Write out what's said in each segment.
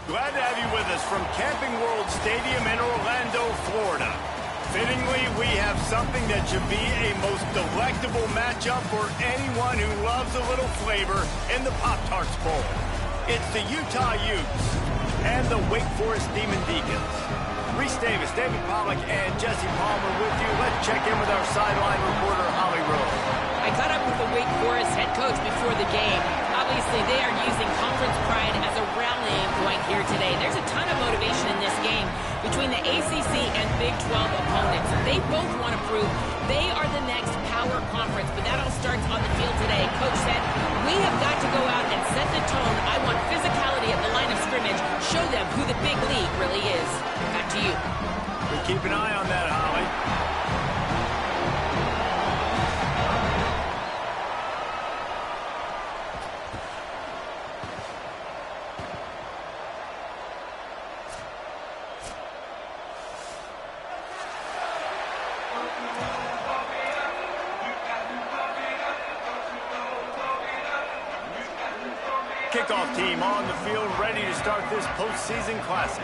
Glad to have you with us from Camping World Stadium in Orlando, Florida. Fittingly, we have something that should be a most delectable matchup for anyone who loves a little flavor in the Pop-Tarts Bowl. It's the Utah Utes and the Wake Forest Demon Deacons. Reese Davis, David Pollack, and Jesse Palmer with you. Let's check in with our sideline reporter, Holly Rose. I caught up with the Wake Forest head coach before the game. Obviously, they are using conference pride as a rallying point here today. There's a ton of motivation in this game between the ACC and Big 12 opponents. They both want to prove they are the next power conference, but that all starts on the field today. Coach said, we have got to go out and set the tone. I want physicality at the line of scrimmage. Show them who the big league really is. Back to you. We'll keep an eye on that, Holly. Kickoff team on the field, ready to start this postseason classic.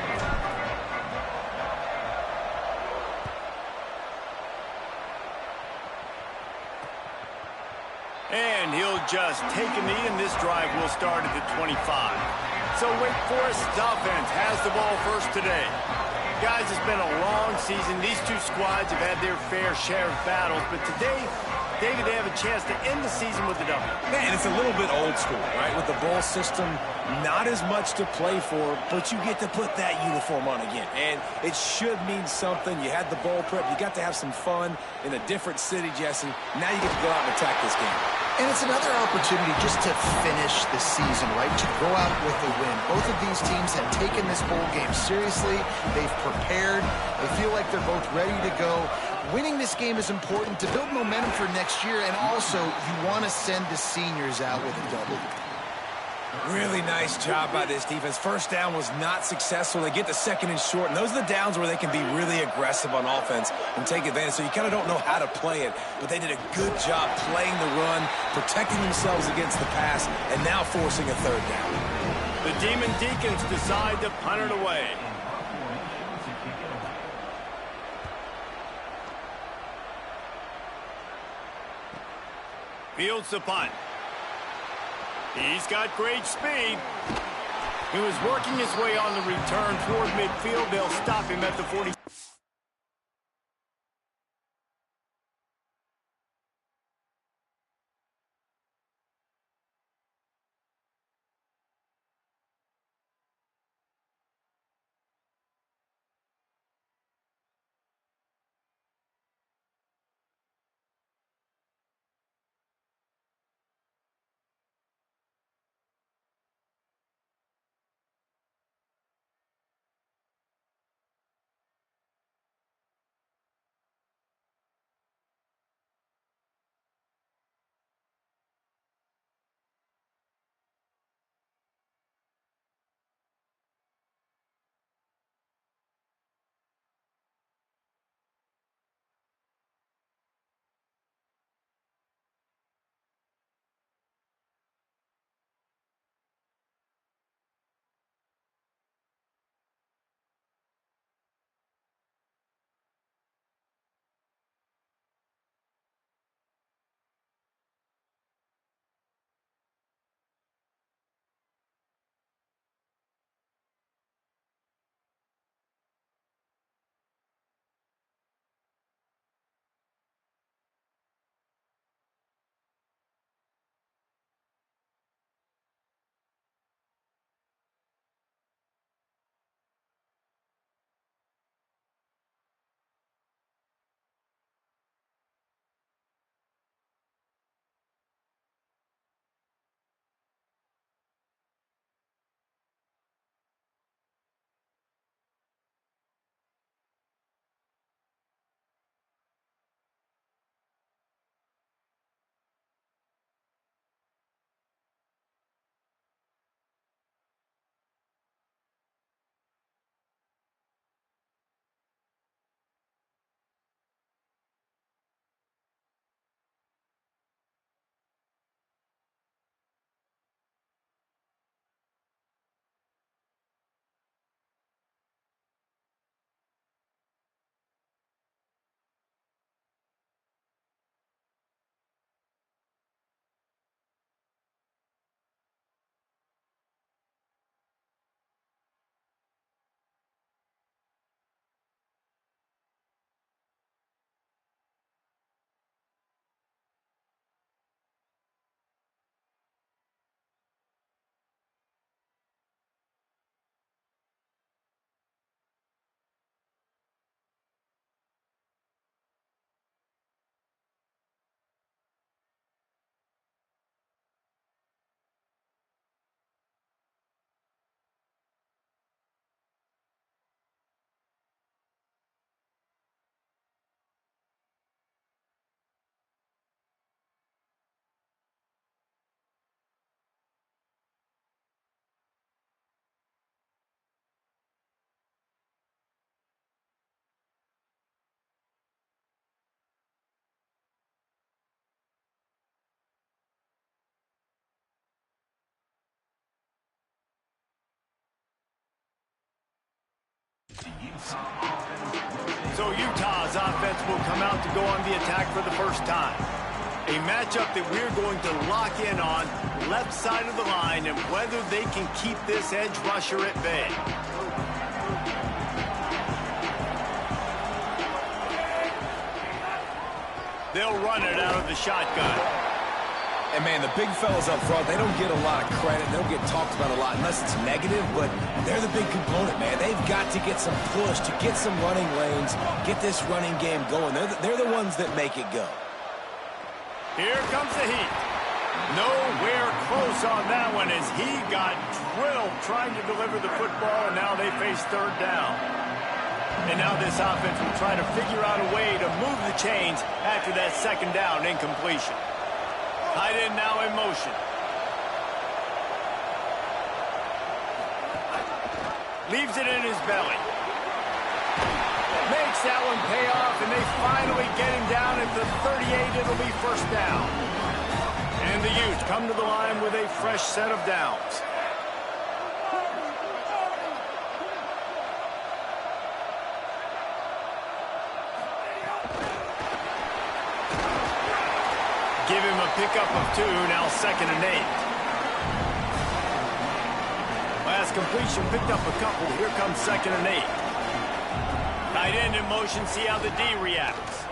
And he'll just take a knee, and this drive will start at the 25. So Wake Forest's offense has the ball first today. Guys, it's been a long season. These two squads have had their fair share of battles, but today, David, they have a chance to end the season with a W. Man, it's a little bit old school, right? With the bowl system, not as much to play for, but you get to put that uniform on again. And it should mean something. You had the bowl prep. You got to have some fun in a different city, Jesse. Now you get to go out and attack this game. And it's another opportunity just to finish the season, right? To go out with a win. Both of these teams have taken this bowl game seriously. They've prepared. They feel like they're both ready to go. Winning this game is important to build momentum for next year, and also you want to send the seniors out with a W. Really nice job by this defense. First down was not successful. They get the second and short, and those are the downs where they can be really aggressive on offense and take advantage. So you kind of don't know how to play it, but they did a good job playing the run, protecting themselves against the pass, and now forcing a third down. The Demon Deacons decide to punt it away. Fields the punt. He's got great speed. He was working his way on the return toward midfield. They'll stop him at the 40. So Utah's offense will come out to go on the attack for the first time. A matchup that we're going to lock in on, left side of the line, and whether they can keep this edge rusher at bay. They'll run it out of the shotgun. And, man, the big fellas up front, they don't get a lot of credit. They don't get talked about a lot unless it's negative, but they're the big component, man. They've got to get some push, to get some running lanes, get this running game going. They're the ones that make it go. Here comes the heat. Nowhere close on that one as he got drilled trying to deliver the football, and now they face third down. And now this offense will try to figure out a way to move the chains after that second down incompletion. Tight end now in motion. Leaves it in his belly. Makes that one pay off, and they finally get him down at the 38. It'll be first down. And the Utes come to the line with a fresh set of downs. Give him a pickup of 2, now 2nd and 8. Last completion picked up a couple. Here comes 2nd and 8. Tight end in motion, see how the D reacts.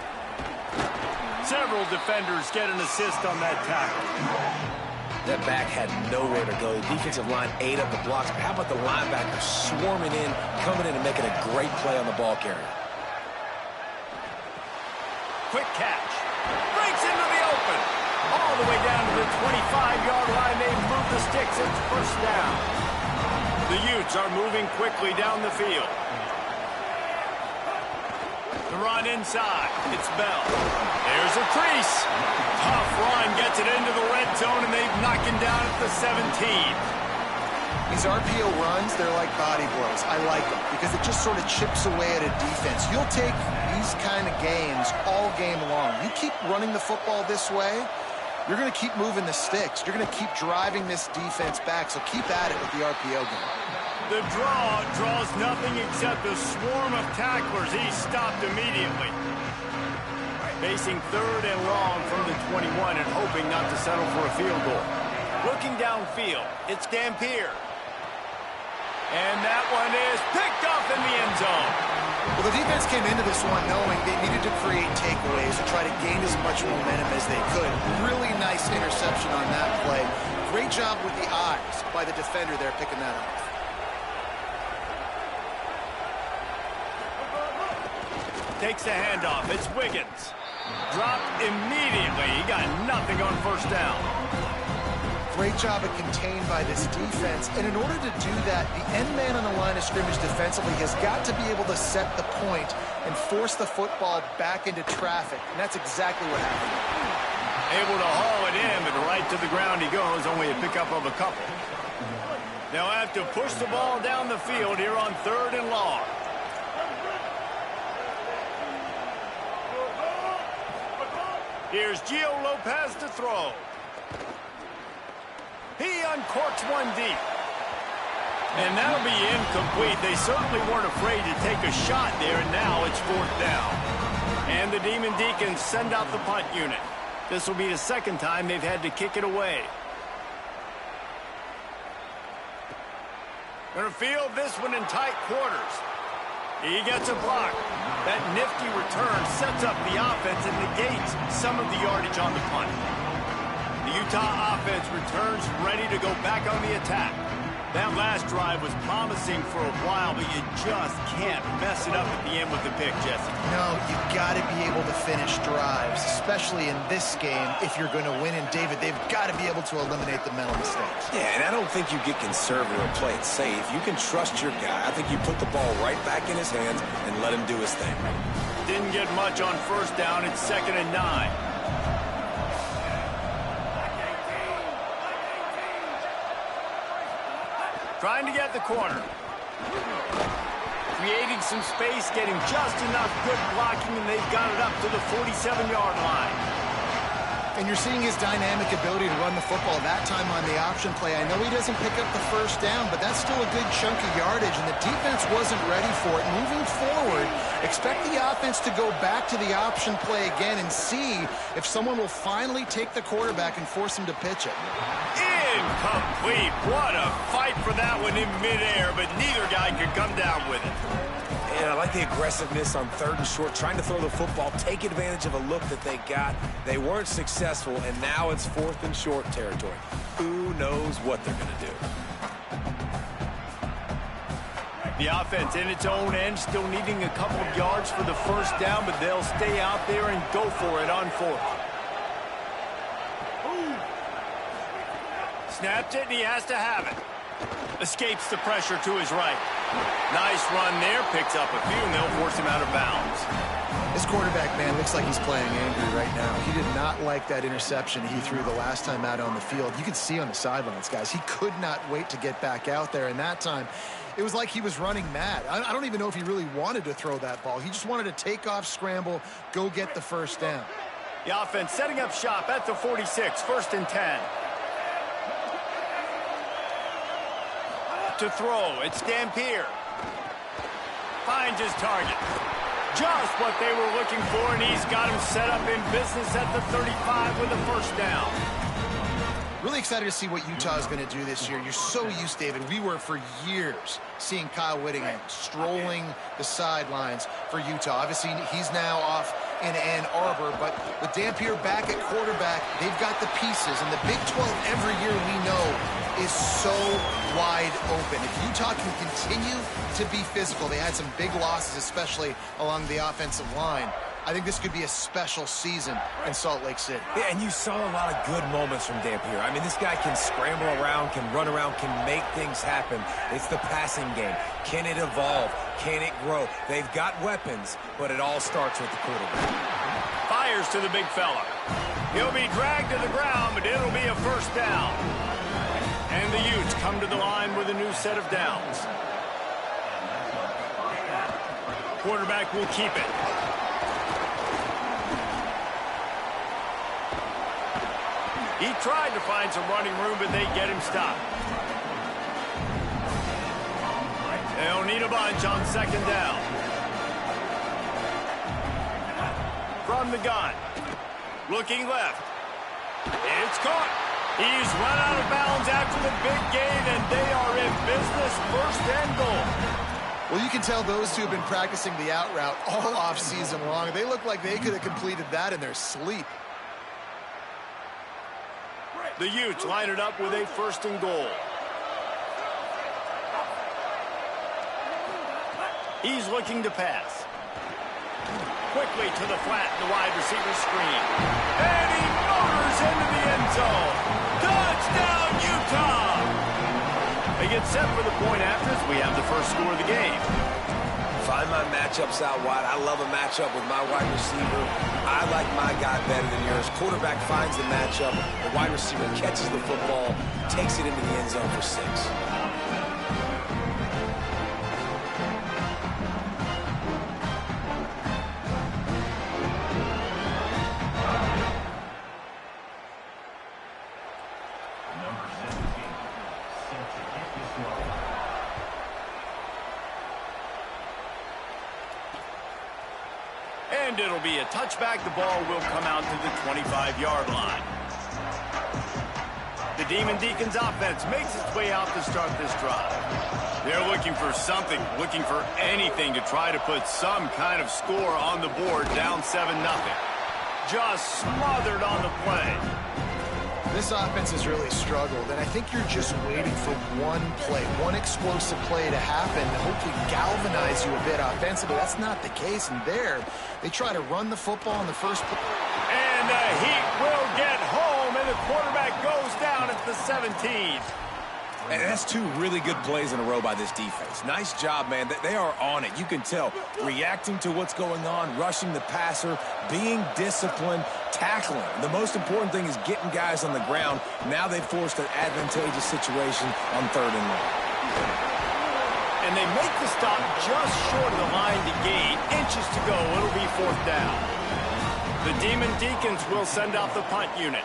Several defenders get an assist on that tackle. That back had nowhere to go. The defensive line ate up the blocks, but how about the linebacker swarming in, coming in and making a great play on the ball carrier. Quick catch. Breaks into the open. All the way down to the 25-yard line. They move the sticks. It's first down. The Utes are moving quickly down the field. The run inside. It's Bell. There's a crease. Tough run. Gets it into the red zone, and they've knocked him down at the 17. These RPO runs, they're like body blows. I like them because it just sort of chips away at a defense. You'll take these kind of games all game long. You keep running the football this way, you're going to keep moving the sticks. You're going to keep driving this defense back, so keep at it with the RPO game. The draw draws nothing except a swarm of tacklers. He's stopped immediately. Facing 3rd and long from the 21 and hoping not to settle for a field goal. Looking downfield, it's Dampier. And that one is picked off in the end zone. Well, the defense came into this one knowing they needed to create takeaways to try to gain as much momentum as they could. Really nice interception on that play. Great job with the eyes by the defender there picking that up. Takes the handoff. It's Wiggins. Dropped immediately. He got nothing on first down. Great job of contained by this defense. And in order to do that, the end man on the line of scrimmage defensively has got to be able to set the point and force the football back into traffic. And that's exactly what happened. Able to haul it in, but right to the ground he goes. Only a pickup of a couple. They'll have to push the ball down the field here on 3rd and long. Here's Gio Lopez to throw. He uncorks one deep. And that'll be incomplete. They certainly weren't afraid to take a shot there, and now it's 4th down. And the Demon Deacons send out the punt unit. This will be the 2nd time they've had to kick it away. Gonna field this one in tight quarters. He gets a block. That nifty return sets up the offense and negates some of the yardage on the punt. The Utah offense returns ready to go back on the attack. That last drive was promising for a while, but you just can't mess it up at the end with the pick, Jesse. No, you've got to be able to finish drives, especially in this game if you're going to win. And, David, they've got to be able to eliminate the mental mistakes. Yeah, and I don't think you get conservative or play it safe. You can trust your guy. I think you put the ball right back in his hands and let him do his thing. Didn't get much on first down. It's 2nd and 9. Trying to get the corner. Creating some space, getting just enough good blocking, and they've got it up to the 47-yard line. And you're seeing his dynamic ability to run the football, that time on the option play. I know he doesn't pick up the first down, but that's still a good chunk of yardage, and the defense wasn't ready for it. Moving forward, expect the offense to go back to the option play again and see if someone will finally take the quarterback and force him to pitch it. Incomplete. What a fight for that one in midair, but neither guy could come down with it. And I like the aggressiveness on 3rd and short, trying to throw the football, take advantage of a look that they got. They weren't successful, and now it's 4th and short territory. Who knows what they're going to do? The offense in its own end, still needing a couple of yards for the first down, but they'll stay out there and go for it on 4th. Snapped it, and he has to have it. Escapes the pressure to his right. Nice run there, picks up a few, and they'll force him out of bounds. This quarterback, man, looks like he's playing angry right now. He did not like that interception he threw the last time out on the field. You could see on the sidelines, guys, he could not wait to get back out there, and that time it was like he was running mad. I don't even know if he really wanted to throw that ball. He just wanted to take off, scramble, go get the first down. The offense setting up shop at the 46, 1st and 10. To throw, it's Dampier. Finds his target. Just what they were looking for, and he's got him set up in business at the 35 with a first down. Really excited to see what Utah is going to do this year. You're so used, David. We were for years seeing Kyle Whittingham strolling the sidelines for Utah. Obviously, he's now off in Ann Arbor, but with Dampier back at quarterback, they've got the pieces. And the Big 12 every year we know is so wide open. If Utah can continue to be physical, they had some big losses, especially along the offensive line. I think this could be a special season in Salt Lake City. Yeah, and you saw a lot of good moments from Dampier. I mean, this guy can scramble around, can run around, can make things happen. It's the passing game. Can it evolve? Can it grow? They've got weapons, but it all starts with the quarterback. Fires to the big fella. He'll be dragged to the ground, but it'll be a first down. And the Utes come to the line with a new set of downs. Quarterback will keep it. He tried to find some running room, but they get him stopped. They'll need a bunch on 2nd down. From the gun. Looking left. It's caught. He's run out of bounds after the big gain, and they are in business, 1st and goal. Well, you can tell those two have been practicing the out route all off season long. They look like they could have completed that in their sleep. The Utes line it up with a 1st and goal. He's looking to pass. Quickly to the flat, the wide receiver screen. And he motors into the end zone. Touchdown, Utah! They get set for the point after as we have the first score of the game. Find my matchups out wide. I love a matchup with my wide receiver. I like my guy better than yours. Quarterback finds the matchup. The wide receiver catches the football, takes it into the end zone for 6. And it'll be a touchback. The ball will come out to the 25-yard line. The Demon Deacons offense makes its way out to start this drive. They're looking for something, looking for anything to try to put some kind of score on the board, down 7-0. Just smothered on the play. This offense has really struggled, and I think you're just waiting for one play, one explosive play to happen to hopefully galvanize you a bit offensively. That's not the case, and there, they try to run the football in the first play. And the Heat will get home, and the quarterback goes down at the 17. And that's 2 really good plays in a row by this defense. Nice job, man. They are on it. You can tell. Reacting to what's going on, rushing the passer, being disciplined, tackling. The most important thing is getting guys on the ground. Now they've forced an advantageous situation on 3rd and 1. And they make the stop just short of the line to gain. Inches to go. It'll be 4th down. The Demon Deacons will send out the punt unit.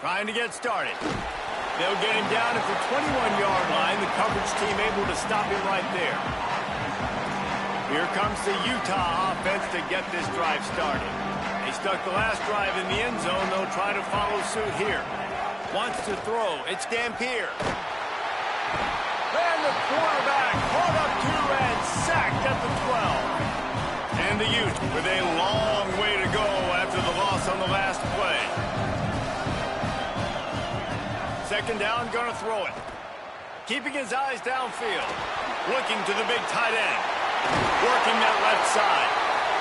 Trying to get started. They'll get him down at the 21-yard line. The coverage team able to stop him right there. Here comes the Utah offense to get this drive started. They stuck the last drive in the end zone. They'll try to follow suit here. Wants to throw. It's Dampier. And the quarterback caught up to and sacked at the 12. And the Utes with a long way to go after the loss on the last play. Second down, gonna throw it. Keeping his eyes downfield. Looking to the big tight end. Working that left side.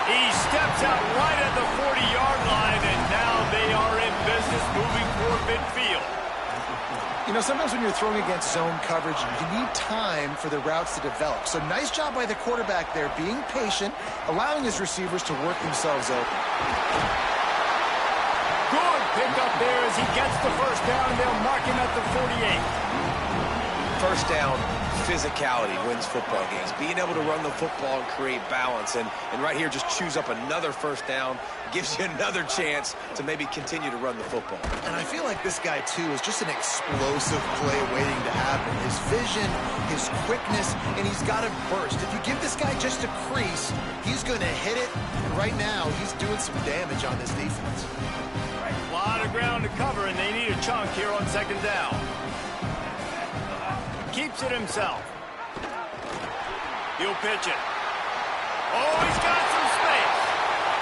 He steps out right at the 40-yard line, and now they are in business moving toward midfield. You know, sometimes when you're throwing against zone coverage, you need time for the routes to develop. So nice job by the quarterback there, being patient, allowing his receivers to work themselves open. Good pick up there as he gets the first down, and they'll mark him at the 48. First down, physicality wins football games. Being able to run the football and create balance. And right here, just choose up another first down. Gives you another chance to maybe continue to run the football. And I feel like this guy, too, is just an explosive play waiting to happen. His vision, his quickness, and he's got a burst. If you give this guy just a crease, he's going to hit it. And right now, he's doing some damage on this defense. A lot of ground to cover, and they need a chunk here on second down. Keeps it himself. He'll pitch it. Oh, he's got some space.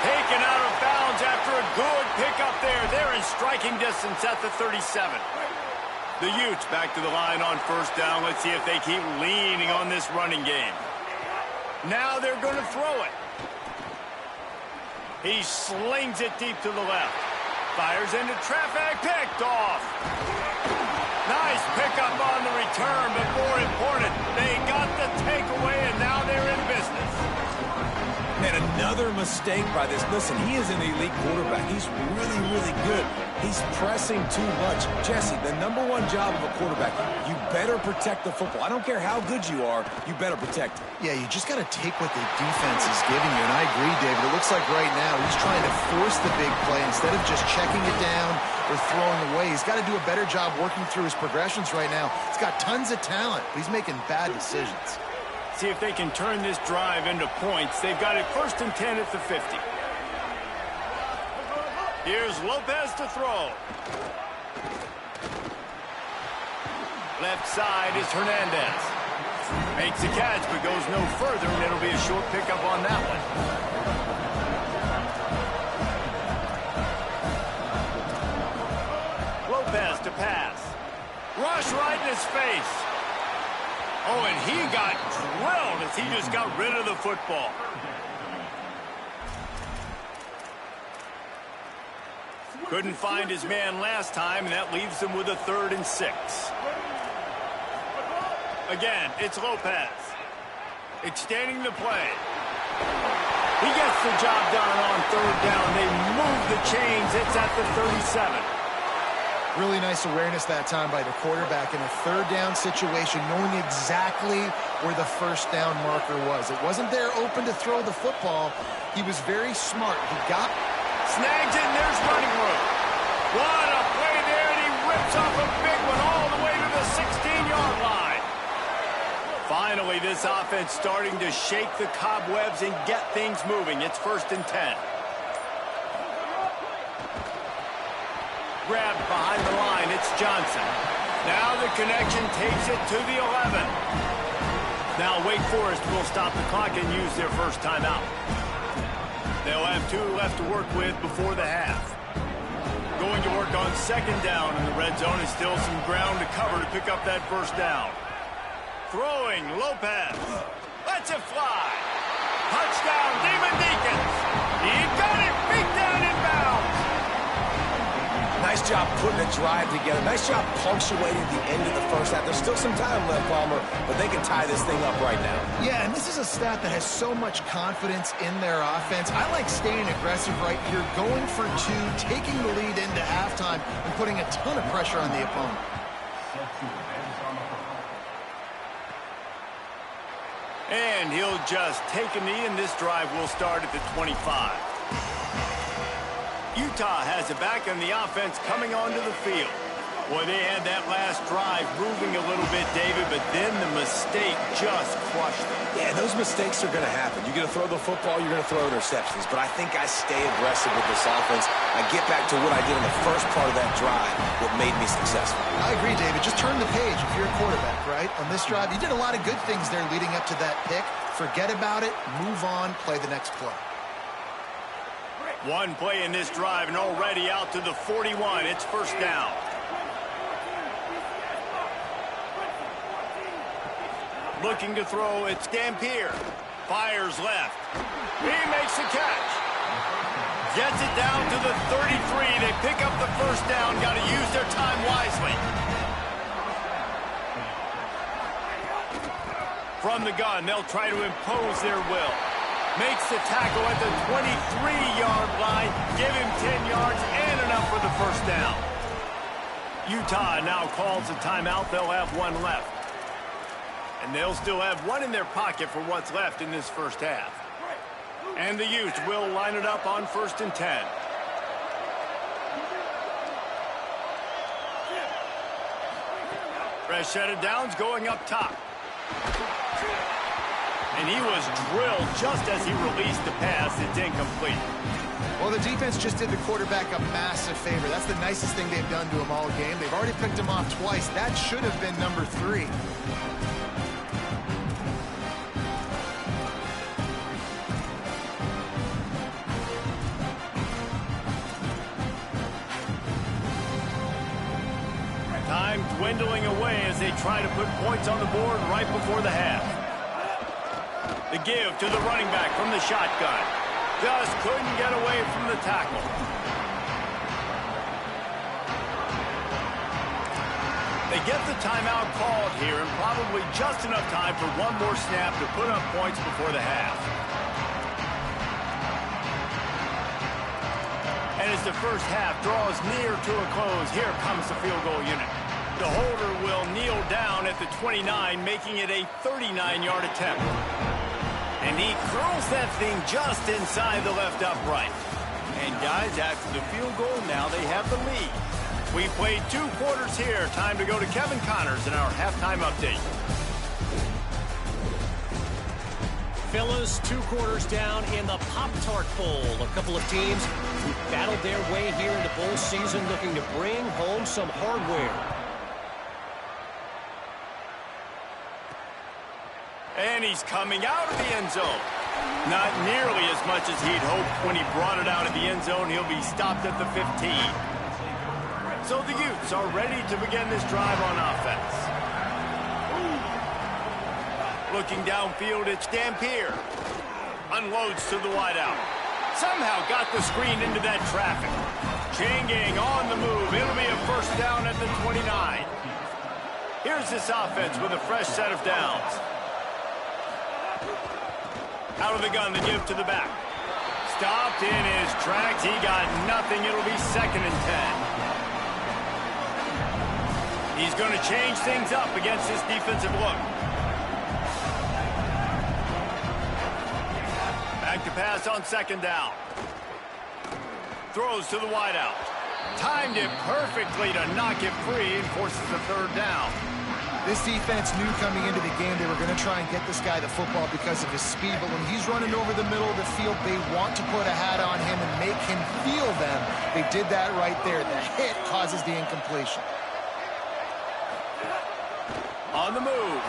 Taken out of bounds after a good pickup there. They're in striking distance at the 37. The Utes back to the line on first down. Let's see if they keep leaning on this running game. Now they're going to throw it. He slings it deep to the left. Fires into traffic. Picked off. Nice pickup on the return, but more important, they got the takeaway, and now they're in business. And another mistake by this. Listen, he is an elite quarterback. He's really, really good. He's pressing too much. Jesse, the number one job of a quarterback, you better protect the football. I don't care how good you are, you better protect it. Yeah, you just got to take what the defense is giving you. And I agree, David. It looks like right now he's trying to force the big play instead of just checking it down or throwing away. He's got to do a better job working through his progressions right now. He's got tons of talent, but he's making bad decisions. See if they can turn this drive into points. They've got it 1st and 10 at the 50. Here's Lopez to throw. Left side is Hernandez. Makes the catch, but goes no further, and it'll be a short pickup on that one. Lopez to pass. Rush right in his face. Oh, and he got drilled as he just got rid of the football. Couldn't find his man last time, and that leaves him with a 3rd and 6. Again, it's Lopez. Extending the play. He gets the job done on 3rd down. They move the chains. It's at the 37. Really nice awareness that time by the quarterback in a 3rd down situation, knowing exactly where the first down marker was. It wasn't there open to throw the football. He was very smart. He got... Snags it, and there's running room. What a play there, and he rips off a big one all the way to the 16-yard line. Finally, this offense starting to shake the cobwebs and get things moving. It's 1st and 10. Grabbed behind the line, it's Johnson. Now the connection takes it to the 11. Now Wake Forest will stop the clock and use their first timeout. They'll have 2 left to work with before the half. Going to work on second down in the red zone, and still some ground to cover to pick up that first down. Throwing, Lopez. Lets it fly. Touchdown, Demon Deacons. He got it, beat down in bounds. Nice job putting a drive together. Nice job punctuating the end of the first half. There's still some time left, Palmer, but they can tie this thing up right now. Yeah, and this is a stat that has so much confidence in their offense. I like staying aggressive right here, going for 2, taking the lead into halftime, and putting a ton of pressure on the opponent. And he'll just take a knee, and this drive will start at the 25. Utah has it back, and the offense coming onto the field. Well, they had that last drive moving a little bit, David, but then the mistake just crushed them. Yeah, those mistakes are going to happen. You're going to throw the football, you're going to throw interceptions. But I think I stay aggressive with this offense. I get back to what I did in the first part of that drive, what made me successful. I agree, David. Just turn the page if you're a quarterback, right? On this drive, you did a lot of good things there leading up to that pick. Forget about it, move on, play the next play. One play in this drive, and already out to the 41. It's first down. Looking to throw, it's Dampier. Fires left. He makes the catch. Gets it down to the 33. They pick up the first down. Got to use their time wisely. From the gun, they'll try to impose their will. Makes the tackle at the 23-yard line. Give him 10 yards and enough for the first down. Utah now calls a timeout. They'll have one left. And they'll still have one in their pocket for what's left in this first half. And the Utes will line it up on 1st and 10. Fresh set of downs going up top. And he was drilled just as he released the pass. It's incomplete. Well, the defense just did the quarterback a massive favor. That's the nicest thing they've done to him all game. They've already picked him off twice. That should have been number 3. Time dwindling away as they try to put points on the board right before the half. The give to the running back from the shotgun. Just couldn't get away from the tackle. They get the timeout called here, and probably just enough time for one more snap to put up points before the half. And as the first half draws near to a close, here comes the field goal unit. The holder will kneel down at the 29, making it a 39-yard attempt. And he curls that thing just inside the left upright. And guys, after the field goal, now they have the lead. We played 2 quarters here. Time to go to Kevin Connors in our halftime update. Fellas, 2 quarters down in the Pop-Tart Bowl. A couple of teams who battled their way here into bowl season looking to bring home some hardware. And he's coming out of the end zone. Not nearly as much as he'd hoped when he brought it out of the end zone. He'll be stopped at the 15. So the Utes are ready to begin this drive on offense. Looking downfield, it's Dampier. Unloads to the wideout. Somehow got the screen into that traffic. Chain gang on the move. It'll be a first down at the 29. Here's this offense with a fresh set of downs. Out of the gun, the give to the back. Stopped in his tracks. He got nothing. It'll be 2nd and 10. He's going to change things up against this defensive look. Back to pass on 2nd down. Throws to the wideout. Timed it perfectly to knock it free and forces the 3rd down. This defense knew coming into the game they were going to try and get this guy the football because of his speed, but when he's running over the middle of the field, they want to put a hat on him and make him feel them. They did that right there. The hit causes the incompletion. On the move.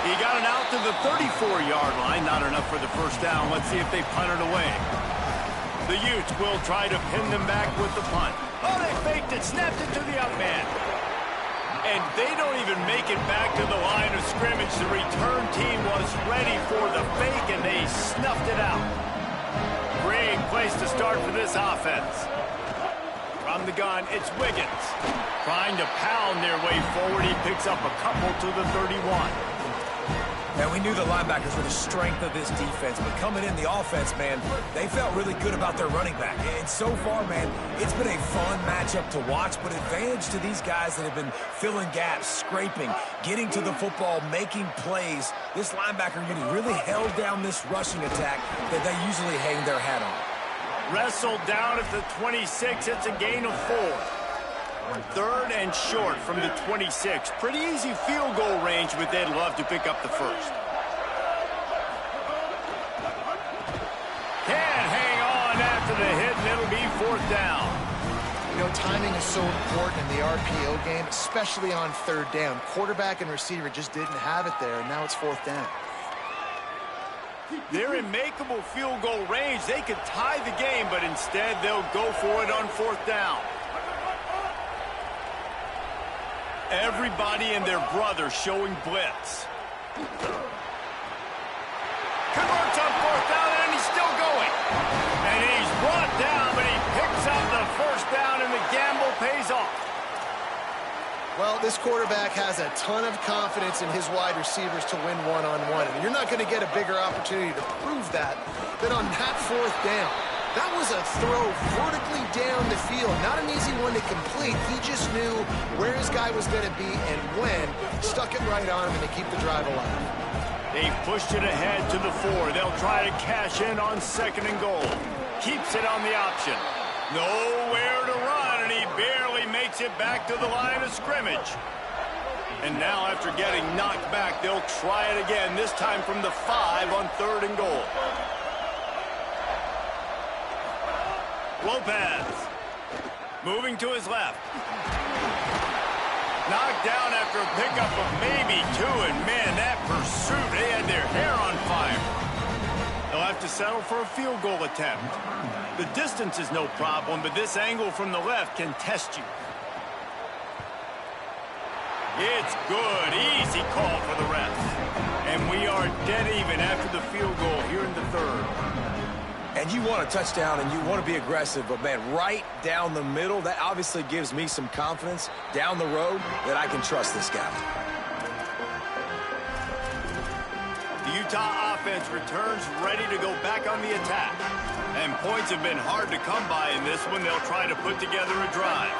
He got it out to the 34-yard line. Not enough for the first down. Let's see if they punt it away. The Utes will try to pin them back with the punt. Oh, they faked it, snapped it to the up man. And they don't even make it back to the line of scrimmage. The return team was ready for the fake, and they snuffed it out. Great place to start for this offense. From the gun, it's Wiggins. Trying to pound their way forward. He picks up a couple to the 31. And we knew the linebackers were the strength of this defense, but coming in the offense, man, they felt really good about their running back. And so far, man, it's been a fun matchup to watch, but advantage to these guys that have been filling gaps, scraping, getting to the football, making plays. This linebacker unit really held down this rushing attack that they usually hang their hat on. Wrestled down at the 26. It's a gain of 4. 3rd and short from the 26. Pretty easy field goal range, but they'd love to pick up the first. Can't hang on after the hit, and it'll be 4th down. You know, timing is so important in the RPO game, especially on 3rd down. Quarterback and receiver just didn't have it there, and now it's 4th down. They're in makeable field goal range. They could tie the game, but instead they'll go for it on 4th down. Everybody and their brother showing blitz. Converts on 4th down, and he's still going. And he's brought down, but he picks up the 1st down, and the gamble pays off. Well, this quarterback has a ton of confidence in his wide receivers to win one-on-one. And you're not going to get a bigger opportunity to prove that than on that 4th down. That was a throw vertically down the field. Not an easy one to complete. He just knew where his guy was going to be and when. Stuck it right on him and to keep the drive alive. They've pushed it ahead to the 4. They'll try to cash in on 2nd and goal. Keeps it on the option. Nowhere to run, and he barely makes it back to the line of scrimmage. And now after getting knocked back, they'll try it again, this time from the 5 on 3rd and goal. Lopez, moving to his left. Knocked down after a pickup of maybe 2, and man, that pursuit, they had their hair on fire. They'll have to settle for a field goal attempt. The distance is no problem, but this angle from the left can test you. It's good, easy call for the refs. And we are dead even after the field goal here in the 3rd. And you want a touchdown and you want to be aggressive, but, man, right down the middle, that obviously gives me some confidence down the road that I can trust this guy. The Utah offense returns ready to go back on the attack. And points have been hard to come by in this one. They'll try to put together a drive.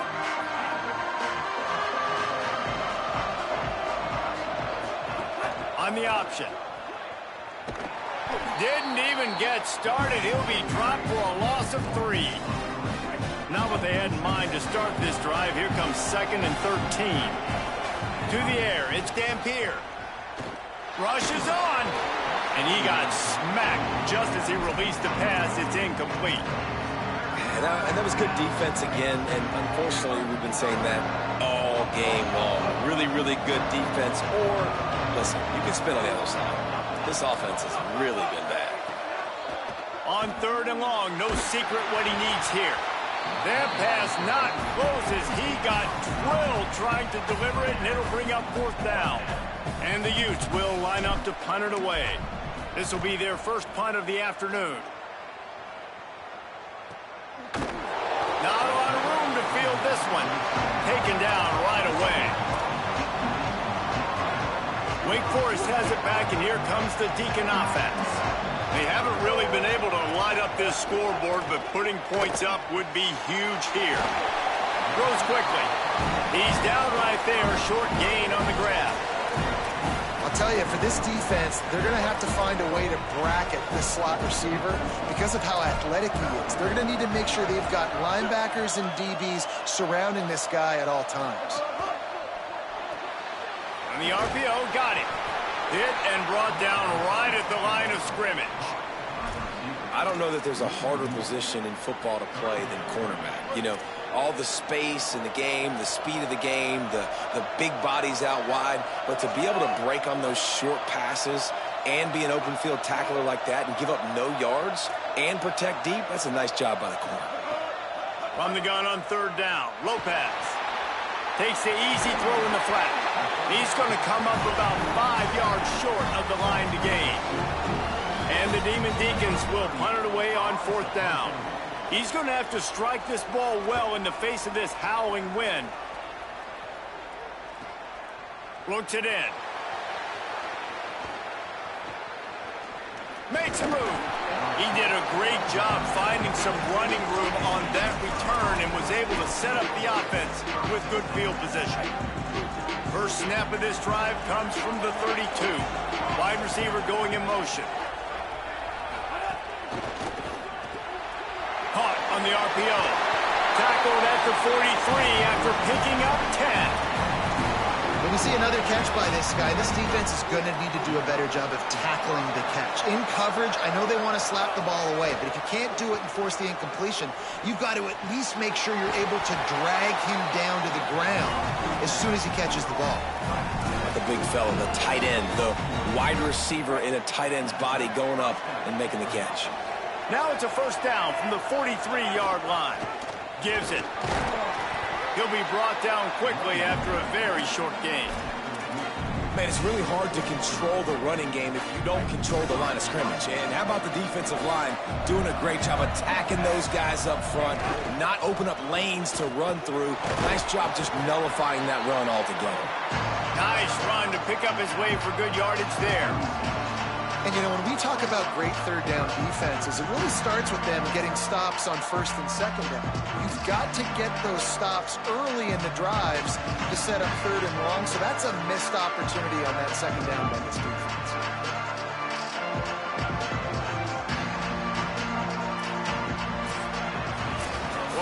On the option. Didn't even get started. He'll be dropped for a loss of 3. Not what they had in mind to start this drive. Here comes 2nd and 13. To the air, it's Dampier. Rushes on. And he got smacked just as he released the pass. It's incomplete. And that was good defense again. And unfortunately, we've been saying that all game long. Really, really good defense. Or, listen, you can spin on the other side. This offense has really been bad. On 3rd and long, no secret what he needs here. That pass not close as he got drilled trying to deliver it, and it'll bring up 4th down. And the Utes will line up to punt it away. This will be their first punt of the afternoon. Not a lot of room to field this one. Taken down right away. Wake Forest has it back, and here comes the Deacon offense. They haven't really been able to light up this scoreboard, but putting points up would be huge here. Throws quickly. He's down right there, short gain on the grab. I'll tell you, for this defense, they're going to have to find a way to bracket this slot receiver because of how athletic he is. They're going to need to make sure they've got linebackers and DBs surrounding this guy at all times. And the RPO got it. Hit and brought down right at the line of scrimmage. I don't know that there's a harder position in football to play than cornerback. You know, all the space in the game, the speed of the game, the big bodies out wide. But to be able to break on those short passes and be an open field tackler like that and give up no yards and protect deep, that's a nice job by the corner. From the gun on 3rd down, Lopez takes the easy throw in the flat. He's going to come up about 5 yards short of the line to gain. And the Demon Deacons will punt it away on 4th down. He's going to have to strike this ball well in the face of this howling wind. Looks it in. Makes a move. He did a great job finding some running room on that return and was able to set up the offense with good field position. First snap of this drive comes from the 32. Wide receiver going in motion. Caught on the RPO. Tackled at the 43 after picking up 10. When we see another catch by this guy, this defense is going to need to do a better job of tackling the catch. In coverage, I know they want to slap the ball away, but if you can't do it and force the incompletion, you've got to at least make sure you're able to drag him down to the ground as soon as he catches the ball. The big fella, the tight end, the wide receiver in a tight end's body going up and making the catch. Now it's a first down from the 43-yard line. Gives it. He'll be brought down quickly after a very short game. Man, it's really hard to control the running game if you don't control the line of scrimmage. And how about the defensive line doing a great job attacking those guys up front, not open up lanes to run through. Nice job just nullifying that run altogether. Nice run to pick up his way for good yardage there. And, you know, when we talk about great third down defenses, it really starts with them getting stops on first and second down. You've got to get those stops early in the drives to set up third and long, so that's a missed opportunity on that second down by this defense.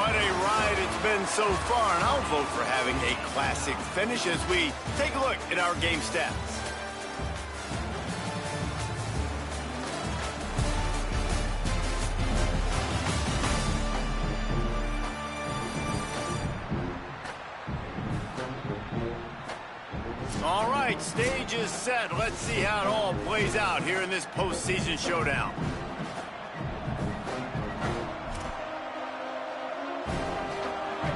What a ride it's been so far, and I'll vote for having a classic finish as we take a look at our game stats. All right, stage is set. Let's see how it all plays out here in this postseason showdown.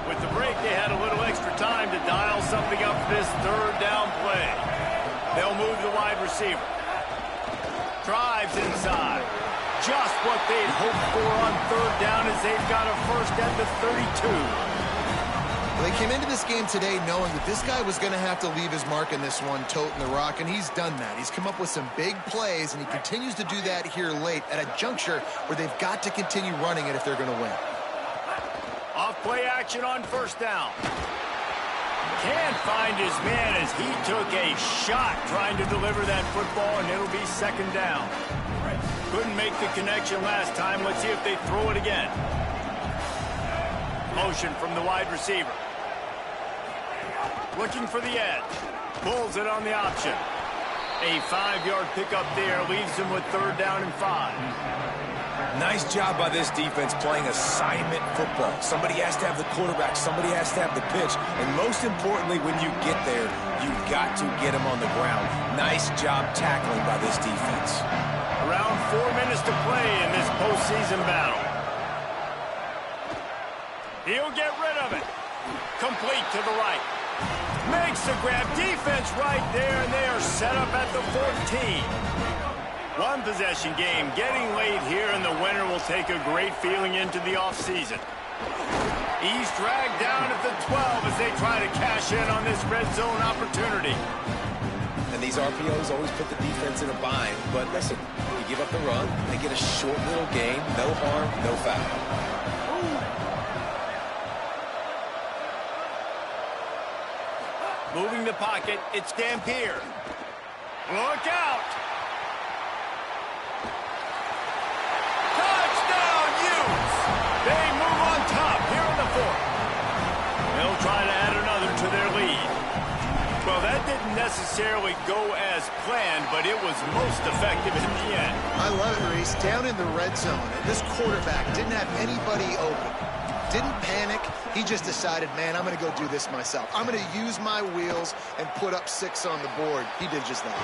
With the break, they had a little extra time to dial something up for this third down play. They'll move the wide receiver. Drives inside. Just what they'd hoped for on third down as they've got a first at the 32. They came into this game today knowing that this guy was going to have to leave his mark in this one, toting the rock, and he's done that. He's come up with some big plays, and he continues to do that here late at a juncture where they've got to continue running it if they're going to win. Off play action on first down. Can't find his man as he took a shot trying to deliver that football, and it'll be second down. Couldn't make the connection last time. Let's see if they throw it again. Motion from the wide receiver. Looking for the edge. Pulls it on the option. A 5-yard pickup there leaves him with third down and 5. Nice job by this defense playing assignment football. Somebody has to have the quarterback. Somebody has to have the pitch. And most importantly, when you get there, you've got to get him on the ground. Nice job tackling by this defense. Around 4 minutes to play in this postseason battle. He'll get rid of it. Complete to the right. Makes the grab. Defense right there, and they are set up at the 14. One possession game getting late here, and the winner will take a great feeling into the offseason. He's dragged down at the 12 as they try to cash in on this red zone opportunity. And these RPOs always put the defense in a bind. But listen, you give up the run, they get a short little gain, no harm, no foul. Moving the pocket, it's Dampier. Look out! Touchdown, Utes! They move on top here in the fourth. They'll try to add another to their lead. Well, that didn't necessarily go as planned, but it was most effective in the end. I love it, Reese. Down in the red zone, and this quarterback didn't have anybody open. Didn't panic. He just decided, man, I'm going to go do this myself. I'm going to use my wheels and put up 6 on the board. He did just that.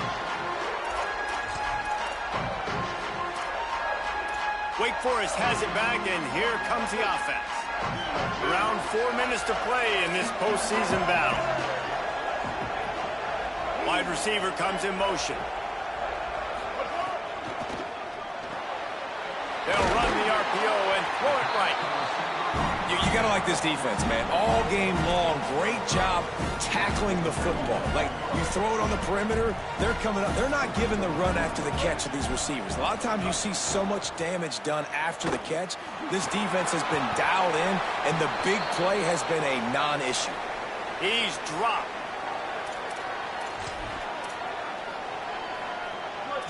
Wake Forest has it back, and here comes the offense. Around 4 minutes to play in this postseason battle. Wide receiver comes in motion. They'll run the RPO and throw it right. You got to like this defense, man. All game long, great job tackling the football. Like, you throw it on the perimeter, they're coming up. They're not giving the run after the catch of these receivers. A lot of times you see so much damage done after the catch. This defense has been dialed in, and the big play has been a non-issue. He's dropped.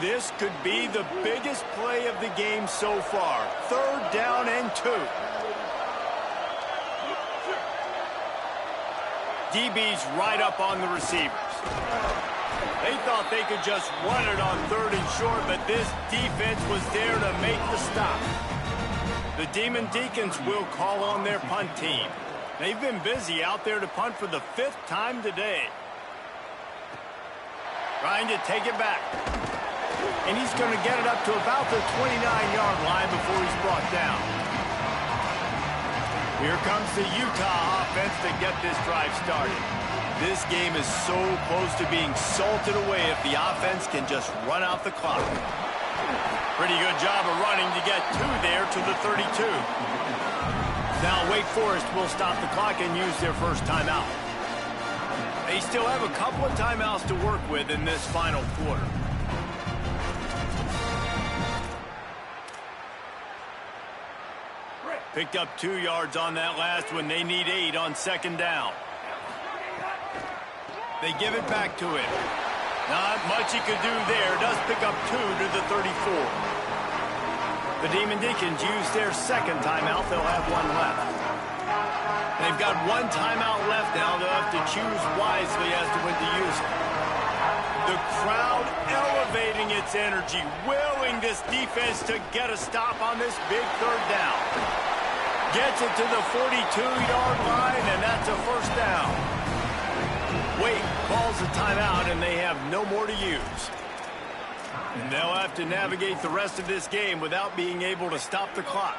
This could be the biggest play of the game so far. 3rd down and 2. DB's right up on the receivers. They thought they could just run it on 3rd and short, but this defense was there to make the stop. The Demon Deacons will call on their punt team. They've been busy out there to punt for the 5th time today. Trying to take it back. And he's going to get it up to about the 29-yard line before he's brought down. Here comes the Utah offense to get this drive started. This game is so close to being salted away if the offense can just run out the clock. Pretty good job of running to get 2 there to the 32. Now Wake Forest will stop the clock and use their first timeout. They still have a couple of timeouts to work with in this final quarter. Picked up 2 yards on that last one. They need 8 on 2nd down. They give it back to him. Not much he could do there. Does pick up 2 to the 34. The Demon Deacons use their 2nd timeout. They'll have 1 left. They've got 1 timeout left now. They'll have to choose wisely as to when to use it. The crowd elevating its energy, willing this defense to get a stop on this big 3rd down. Gets it to the 42-yard line, and that's a 1st down. Wake calls a timeout, and they have no more to use. And they'll have to navigate the rest of this game without being able to stop the clock.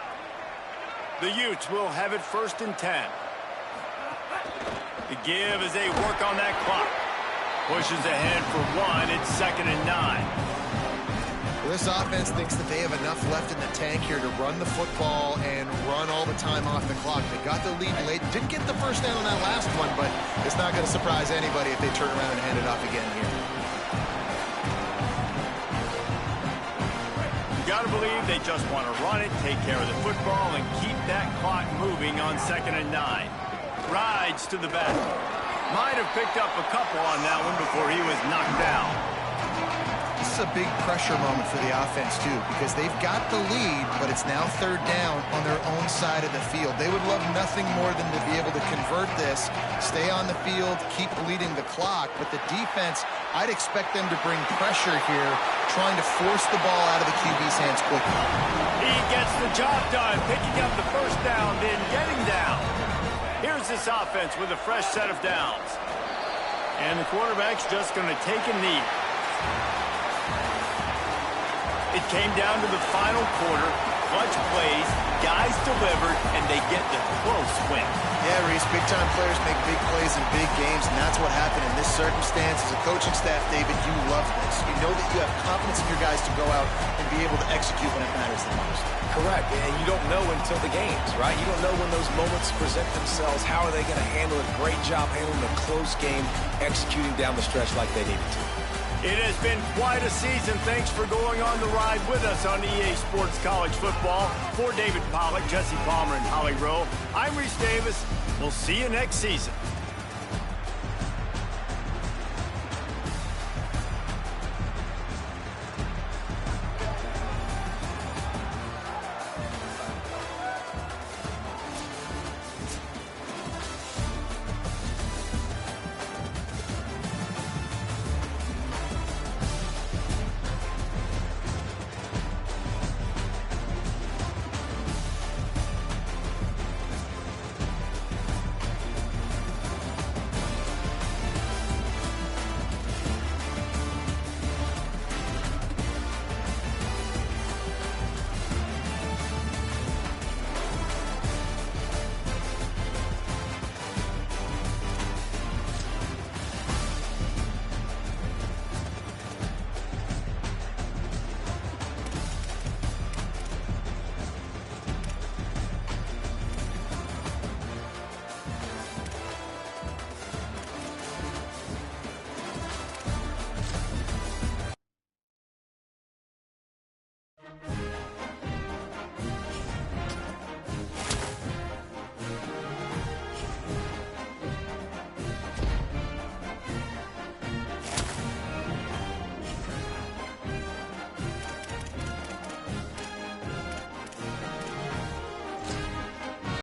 The Utes will have it 1st and 10. The give as they work on that clock. Pushes ahead for 1. It's 2nd and 9. Well, this offense thinks that they have enough left in the tank here to run the football and run all the time off the clock. They got the lead late. Didn't get the 1st down on that last one, but it's not going to surprise anybody if they turn around and hand it off again here. You got to believe they just want to run it, take care of the football, and keep that clock moving on 2nd and 9. Rides to the back. Might have picked up a couple on that one before he was knocked down. This is a big pressure moment for the offense, too, because they've got the lead, but it's now 3rd down on their own side of the field. They would love nothing more than to be able to convert this, stay on the field, keep bleeding the clock, but the defense, I'd expect them to bring pressure here, trying to force the ball out of the QB's hands quickly. He gets the job done, picking up the 1st down, then getting down. Here's this offense with a fresh set of downs. And the quarterback's just going to take a knee. It came down to the final quarter. Clutch plays, guys delivered, and they get the close win. Yeah, Reese, big-time players make big plays in big games, and that's what happened in this circumstance. As a coaching staff, David, you love this. You know that you have confidence in your guys to go out and be able to execute when it matters the most. Correct, and you don't know until the games, right? You don't know when those moments present themselves. How are they going to handle it? Great job handling a close game, executing down the stretch like they needed to. It has been quite a season. Thanks for going on the ride with us on EA Sports College Football. For David Pollack, Jesse Palmer, and Holly Rowe, I'm Reese Davis. We'll see you next season.